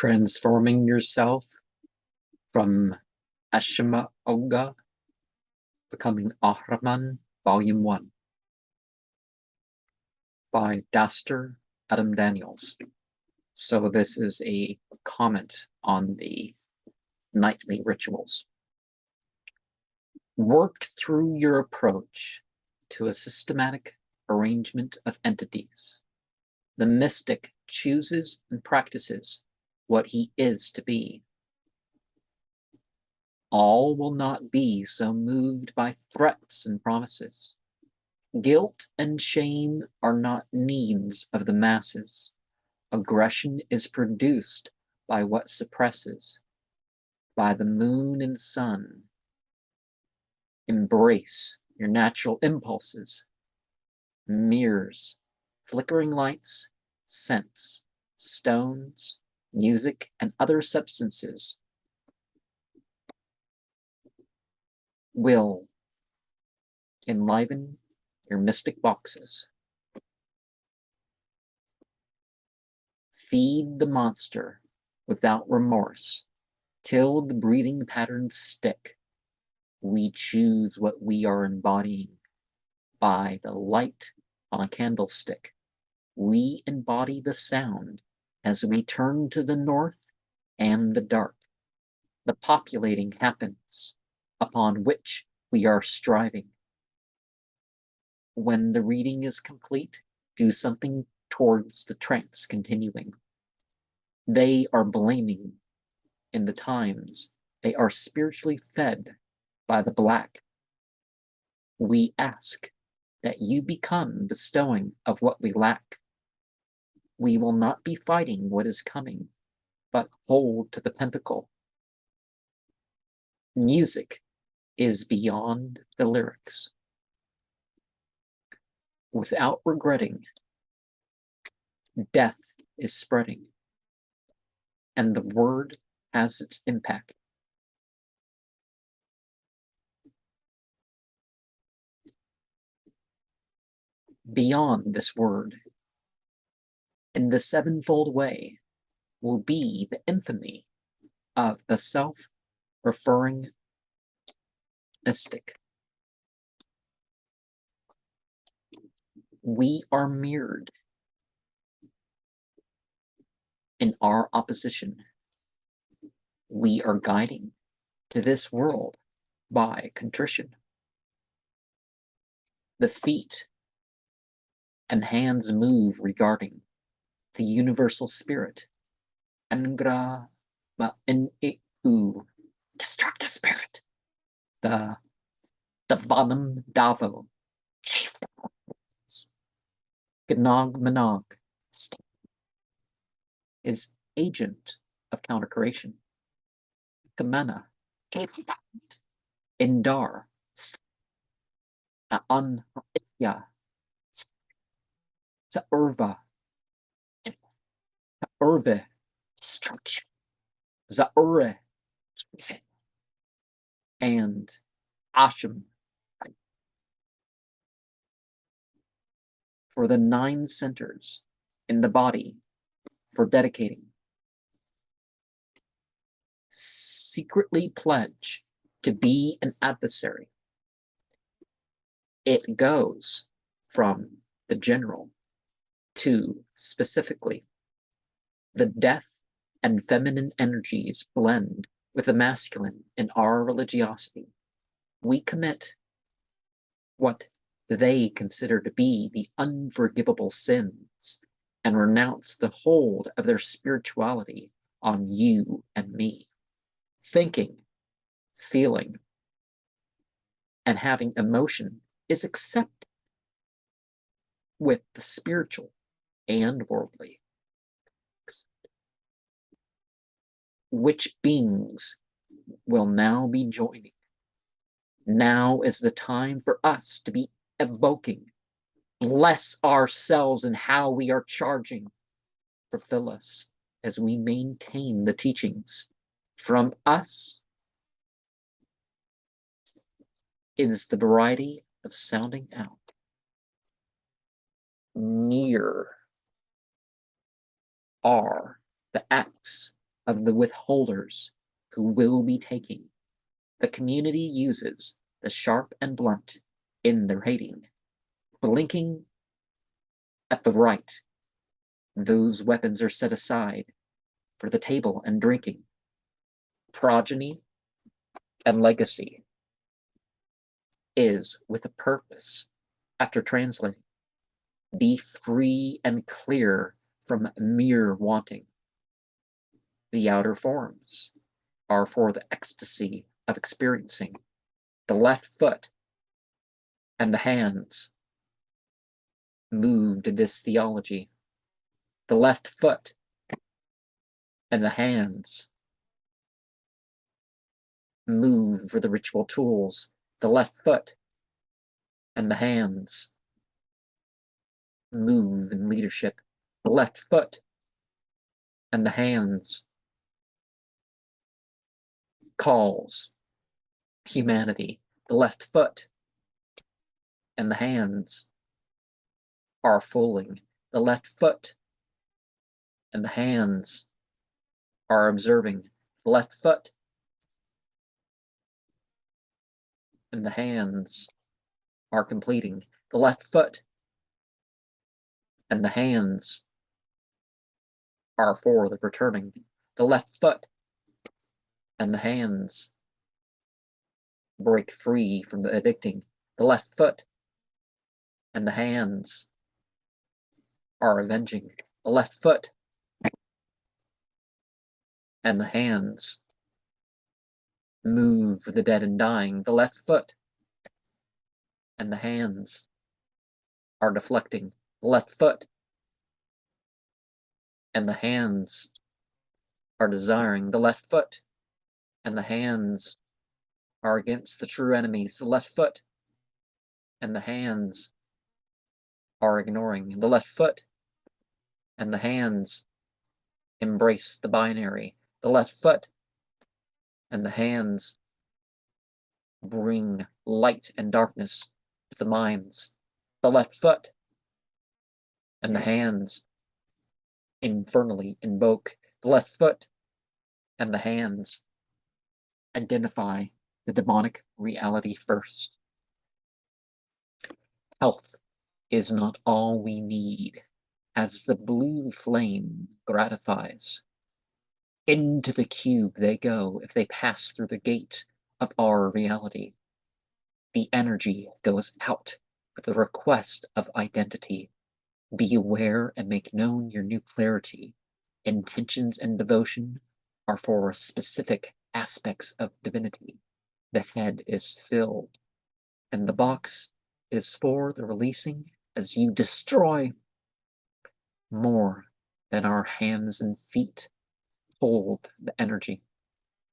Transforming yourself from Ashemaogha, becoming Ahriman Volume 1 by Dastur Adam Daniels. So this is a comment on the nightly rituals. Work through your approach to a systematic arrangement of entities. The mystic chooses and practices what he is to be. All will not be so moved by threats and promises. Guilt and shame are not needs of the masses. Aggression is produced by what suppresses, by the moon and sun. Embrace your natural impulses. Mirrors, flickering lights, scents, stones, music, and other substances will enliven your mystic boxes. Feed the monster without remorse till the breathing patterns stick. We choose what we are embodying by the light on a candlestick. We embody the sound as we turn to the north and the dark. The populating happens upon which we are striving. When the reading is complete, do something towards the trance continuing. They are blaming in the times. They are spiritually fed by the black. We ask that you become bestowing of what we lack. We will not be fighting what is coming, but hold to the pentacle. Music is beyond the lyrics. Without regretting, death is spreading, and the word has its impact. Beyond this word, in the sevenfold way, will be the infamy of the self-referring mystic. We are mirrored in our opposition. We are guiding to this world by contrition. The feet and hands move regarding the universal spirit. Angra ma'ini'u, destructive spirit. The Vanam Davo, chief Gnog Manog is agent of counter-creation. Kamana, Indar, An Itya, Zaurva, Urve, destruction, Zaure, and Asham. For the 9 centers in the body for dedicating. Secretly pledge to be an adversary. It goes from the general to specifically. The death and feminine energies blend with the masculine in our religiosity. We commit what they consider to be the unforgivable sins and renounce the hold of their spirituality on you and me. Thinking, feeling, and having emotion is accepted with the spiritual and worldly. Which beings will now be joining? Now is the time for us to be evoking. Bless ourselves in how we are charging. Fulfill us as we maintain the teachings. From us is the variety of sounding out. Near are the acts of the withholders who will be taking. The community uses the sharp and blunt in their hating, blinking at the right. Those weapons are set aside for the table and drinking. Progeny and legacy is with a purpose. After translating, be free and clear from mere wanting. The outer forms are for the ecstasy of experiencing. The left foot and the hands move to this theology. The left foot and the hands move for the ritual tools. The left foot and the hands move in leadership. The left foot and the hands calls humanity. The left foot and the hands are fooling. The left foot and the hands are observing. The left foot and the hands are completing. The left foot and the hands are for the returning. The left foot and the hands break free from the addicting. The left foot and the hands are avenging. The left foot and the hands move for the dead and dying. The left foot and the hands are deflecting. The left foot and the hands are desiring. The left foot and the hands are against the true enemies. The left foot and the hands are ignoring. The left foot and the hands embrace the binary. The left foot and the hands bring light and darkness to the minds. The left foot and the hands infernally invoke. The left foot and the hands identify the demonic reality first. Health is not all we need, as the blue flame gratifies. Into the cube they go if they pass through the gate of our reality. The energy goes out with the request of identity. Be aware and make known your new clarity. Intentions and devotion are for specific aspects of divinity. The head is filled, and the box is for the releasing as you destroy more than our hands and feet hold the energy.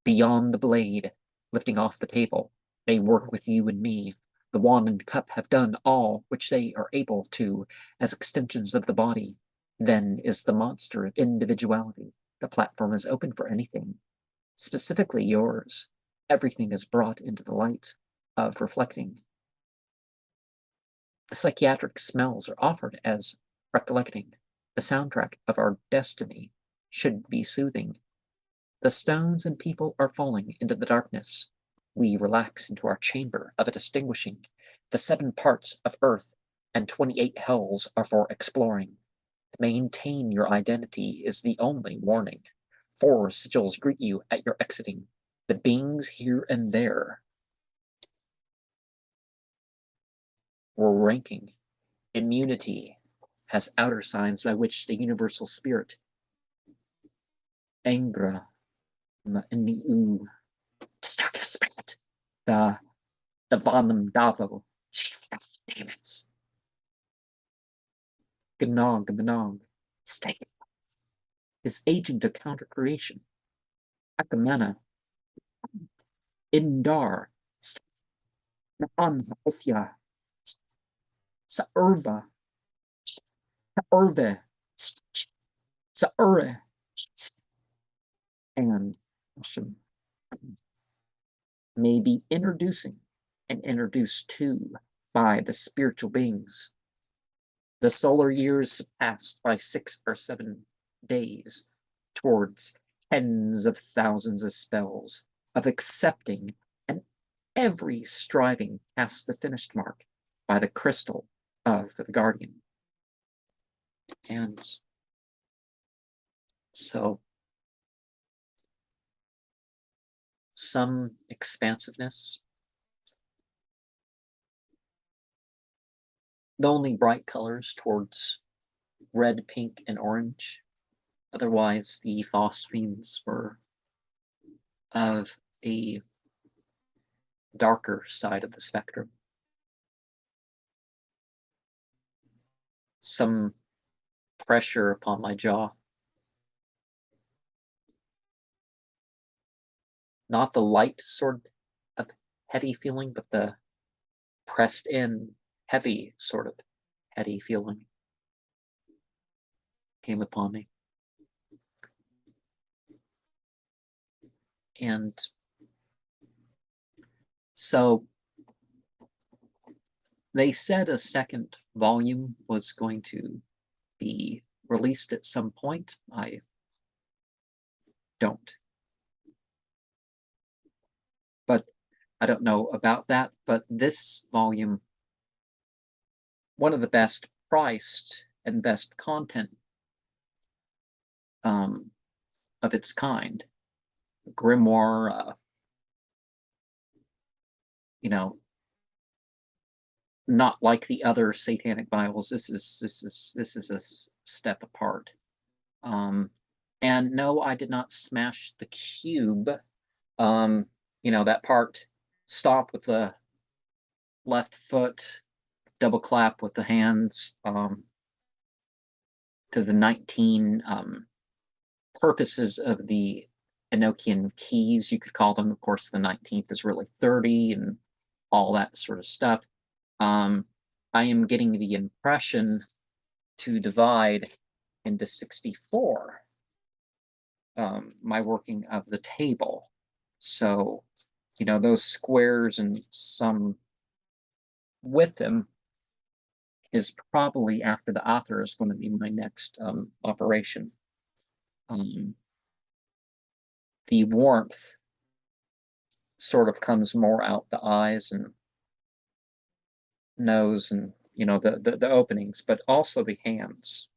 Beyond the blade, lifting off the table, they work with you and me. The wand and cup have done all which they are able to as extensions of the body. Then is the monster of individuality. The platform is open for anything, specifically yours. Everything is brought into the light of reflecting. The psychiatric smells are offered as recollecting. The soundtrack of our destiny should be soothing. The stones and people are falling into the darkness. We relax into our chamber of a distinguishing. The 7 parts of earth and 28 hells are for exploring. To maintain your identity is the only warning. 4 sigils greet you at your exiting. The beings here and there were ranking. Immunity has outer signs by which the universal spirit, Angra, Ma'ni'u, destructive spirit, the Vanam Davo, chief of demons, Gnog, state, his agent of counter creation, Akamana, Indar, Na'an Ha'othya, Sa'urva, Sa'urve, Sa'ure, and Hashem may be introducing and introduced to by the spiritual beings. The solar years surpassed by 6 or 7 days towards tens of thousands of spells, of accepting, and every striving past the finished mark by the crystal of the guardian. And so some expansiveness, the only bright colors towards red, pink, and orange. Otherwise, the phosphenes were of a darker side of the spectrum. Some pressure upon my jaw. Not the light sort of heady feeling, but the pressed in, heavy sort of heady feeling came upon me. And so they said a second volume was going to be released at some point. I don't. But I don't know about that. But this volume, one of the best priced and best content of its kind, grimoire, not like the other satanic Bibles. This is a step apart. And no, I did not smash the cube. That part, stomp with the left foot, double clap with the hands, to the 19 purposes of the Enochian keys, you could call them. Of course, the 19th is really 30 and all that sort of stuff. I am getting the impression to divide into 64, my working of the table. So, those squares and some with them is probably, after the author, is going to be my next operation. The warmth sort of comes more out the eyes and nose and the openings, but also the hands.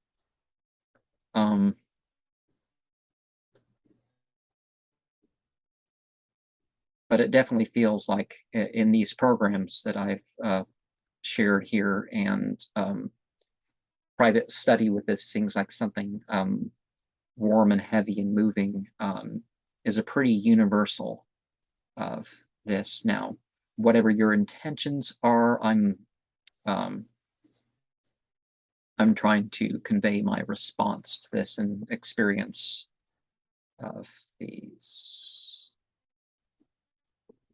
But it definitely feels like in these programs that I've shared here and private study with this, things like something warm and heavy and moving is a pretty universal of this. Now, whatever your intentions are, I'm trying to convey my response to this and experience of these.